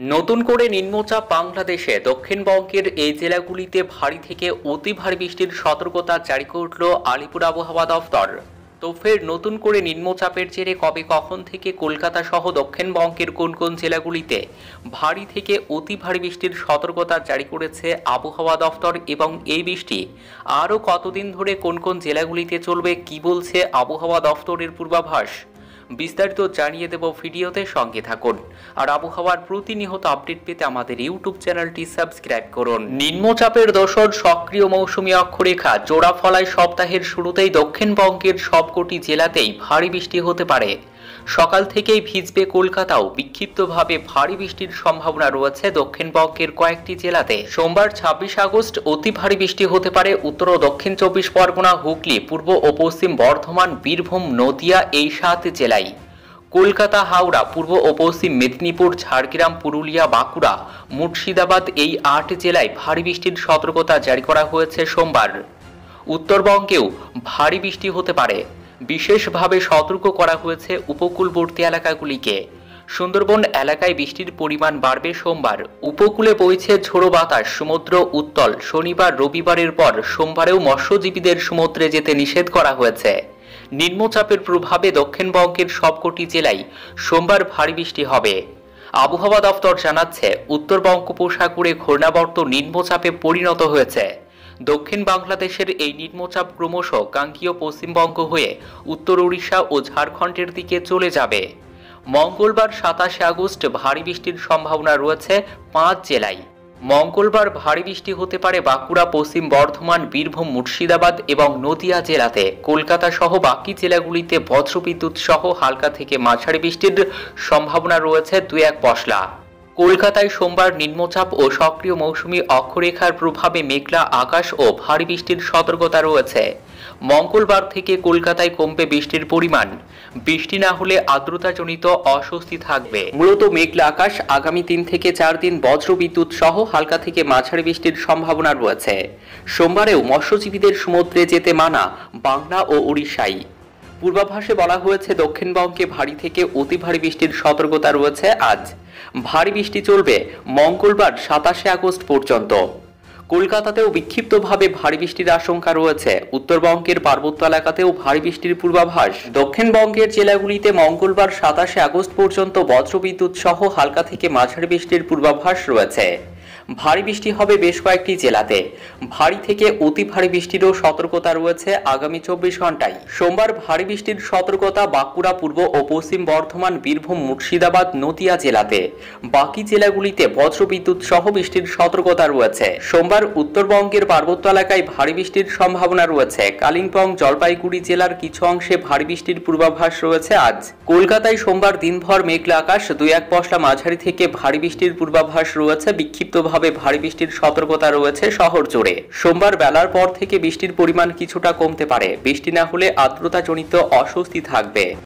নতুন করে নিম্নচাপ বাংলাদেশে দক্ষিণবঙ্গের এই জেলাগুলিতে ভারী থেকে অতি ভারী বৃষ্টির সতর্কতা জারি করল আলিপুর আবহাওয়া দফতর। তো ফের নতুন করে নিম্নচাপের জেরে কবে কখন থেকে কলকাতা সহ দক্ষিণবঙ্গের কোন কোন জেলাগুলিতে ভারী থেকে অতি ভারী বৃষ্টির সতর্কতা জারি করেছে আবহাওয়া দফতর এবং এই বৃষ্টি আরও কতদিন ধরে কোন কোন জেলাগুলিতে চলবে কি বলছে আবহাওয়া দফতরের পূর্বাভাস বিস্তারিত জানিয়ে দেব ভিডিওতে, সঙ্গে থাকুন। আর আবহাওয়ার প্রতিনিয়ত আপডেট পেতে আমাদের ইউটিউব চ্যানেলটি সাবস্ক্রাইব করুন। নিম্নচাপের দোসর সক্রিয় মৌসুমী অক্ষরেখা জোড়া ফলায় সপ্তাহের শুরুতেই দক্ষিণবঙ্গের সবকটি জেলাতেই ভারী বৃষ্টি হতে পারে। সকাল থেকেই ভিজবে কলকাতাও, বিক্ষিপ্তভাবে ভারী বৃষ্টির সম্ভাবনা রয়েছে দক্ষিণবঙ্গের কয়েকটি জেলাতে। সোমবার 26 আগস্ট অতি ভারী বৃষ্টি হতে পারে উত্তর ও দক্ষিণ 24 পরগনা, হুগলি, পূর্ব ও পশ্চিম বর্ধমান, বীরভূম, নদিয়া এই 7 জেলায়। কলকাতা, হাওড়া, পূর্ব ও পশ্চিম মেদিনীপুর, ঝাড়গ্রাম, পুরুলিয়া, বাঁকুড়া, মুর্শিদাবাদ এই 8 জেলায় ভারী বৃষ্টির সতর্কতা জারি করা হয়েছে সোমবার। উত্তরবঙ্গেও ভারী বৃষ্টি হতে পারে, বিশেষভাবে সতর্ক করা হয়েছে উপকূলবর্তী এলাকাগুলিকে। সুন্দরবন এলাকায় বৃষ্টির পরিমাণ বাড়বে সোমবার। উপকূলে বইছে ঝোড়ো বাতাস, সমুদ্র উত্তাল। শনিবার রবিবারের পর সোমবারেও মৎস্যজীবীদের সমুদ্রে যেতে নিষেধ করা হয়েছে। নিম্নচাপের প্রভাবে দক্ষিণবঙ্গের সবকটি জেলায় সোমবার ভারী বৃষ্টি হবে। আবহাওয়া দফতর জানাচ্ছে উত্তর বঙ্গোপসাগরে ঘূর্ণাবর্ত নিম্নচাপে পরিণত হয়েছে। দক্ষিণ বাংলাদেশের এই নিম্নচাপ ক্রমশ গাঙ্গীয় পশ্চিমবঙ্গ হয়ে উত্তর ওড়িশা ও ঝাড়খণ্ডের দিকে চলে যাবে। মঙ্গলবার 27 আগস্ট ভারী বৃষ্টির সম্ভাবনা রয়েছে 5 জেলায়। মঙ্গলবার ভারী বৃষ্টি হতে পারে বাঁকুড়া, পশ্চিম বর্ধমান, বীরভূম, মুর্শিদাবাদ এবং নদিয়া জেলাতে। কলকাতা সহ বাকি জেলাগুলিতে বজ্রবিদ্যুৎ সহ হালকা থেকে মাঝারি বৃষ্টির সম্ভাবনা রয়েছে 2-1 পশলা। কলকাতায় সোমবার নিম্নচাপ ও সক্রিয় মৌসুমী অক্ষরেখার প্রভাবে মেঘলা আকাশ ও ভারী বৃষ্টির সতর্কতা রয়েছে। মঙ্গলবার থেকে কলকাতায় কমবে বৃষ্টির পরিমাণ। বৃষ্টি না হলে আর্দ্রতাজনিত অস্বস্তি থাকবে। মূলত মেঘলা আকাশ, আগামী 3 থেকে 4 দিন বজ্রবিদ্যুৎ সহ হালকা থেকে মাঝারি বৃষ্টির সম্ভাবনা রয়েছে। সোমবারেও মৎস্যজীবীদের সমুদ্রে যেতে মানা বাংলা ও উড়িষ্যায়। পূর্বাভাসে বলা হয়েছে দক্ষিণবঙ্গে ভারী থেকে অতি ভারী বৃষ্টির সতর্কতা রয়েছে আজ। ভারী বৃষ্টি চলবে মঙ্গলবার 27 আগস্ট পর্যন্ত। কলকাতাতেও বিক্ষিপ্তভাবে ভারী বৃষ্টির আশঙ্কা রয়েছে। উত্তরবঙ্গের পার্বত্য এলাকাতেও ভারী বৃষ্টির পূর্বাভাস। দক্ষিণবঙ্গের জেলাগুলিতে মঙ্গলবার 27 আগস্ট পর্যন্ত বজ্রবিদ্যুৎ সহ হালকা থেকে মাঝারি বৃষ্টির পূর্বাভাস রয়েছে। ভারী বৃষ্টি হবে বেশ কয়েকটি জেলাতে। ভারী থেকে অতি ভারী বৃষ্টিরও সতর্কতা রয়েছে আগামী 24 ঘন্টায়। সোমবার ভারী বৃষ্টির সতর্কতা বাঁকুড়া, পূর্ব ও পশ্চিম বর্ধমান, বীরভূম, মুর্শিদাবাদ, নদিয়া জেলাতে। বাকি জেলাগুলিতে বজ্রবিদ্যুৎ সহ বৃষ্টির সতর্কতা রয়েছে। সোমবার উত্তরবঙ্গের পার্বত্য এলাকায় ভারী বৃষ্টির সম্ভাবনা রয়েছে। কালিম্পং, জলপাইগুড়ি জেলার কিছু অংশে ভারী বৃষ্টির পূর্বাভাস রয়েছে আজ। কলকাতায় সোমবার দিনভর মেঘলা আকাশ, 2-1 পশলা মাঝারি থেকে ভারী বৃষ্টির পূর্বাভাস রয়েছে। বিক্ষিপ্তভাবে ভারী বৃষ্টির সতর্কতা রয়েছে শহর জুড়ে। সোমবার বেলার পর থেকে বৃষ্টির পরিমাণ কিছুটা কমতে পারে। বৃষ্টি না হলে আর্দ্রতাজনিত অস্বস্তি থাকবে।